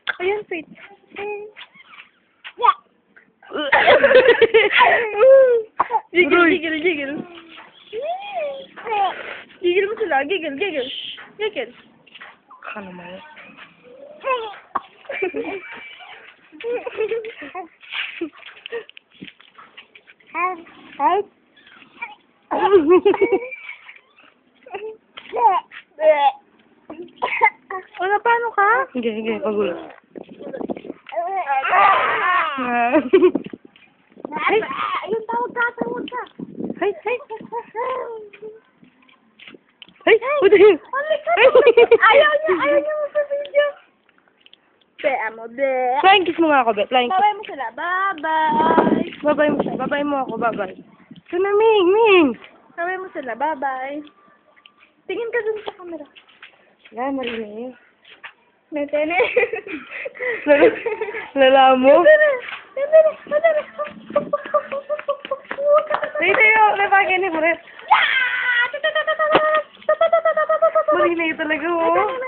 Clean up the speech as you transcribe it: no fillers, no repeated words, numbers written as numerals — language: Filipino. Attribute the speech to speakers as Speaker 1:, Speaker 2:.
Speaker 1: Ayan, Faith. Gigil, gigil, gigil. Gigil mo sila. Gigil, gigil. Gigil.
Speaker 2: Ka naman.
Speaker 1: Wala, paano ka?
Speaker 2: Sige, pagulo.
Speaker 1: Ay, ayun, tawag ka.
Speaker 2: Ay! Buti!
Speaker 1: Ayaw niya magpa-video. Be, amo, be.
Speaker 2: Flying kiss mo nga ako, Bet. Flying kiss.
Speaker 1: Babay mo sila. Bye-bye.
Speaker 2: Babay mo siya. Babay mo ako. Babay. Ito na, Ming!
Speaker 1: Babay mo sila. Bye-bye. Tingin ka dun sa camera.
Speaker 2: Wala, marinig.
Speaker 1: Netene.
Speaker 2: Lala mo?
Speaker 1: Netene.
Speaker 2: Dito yun. Napagin ni Brett. Marinig talaga, oh.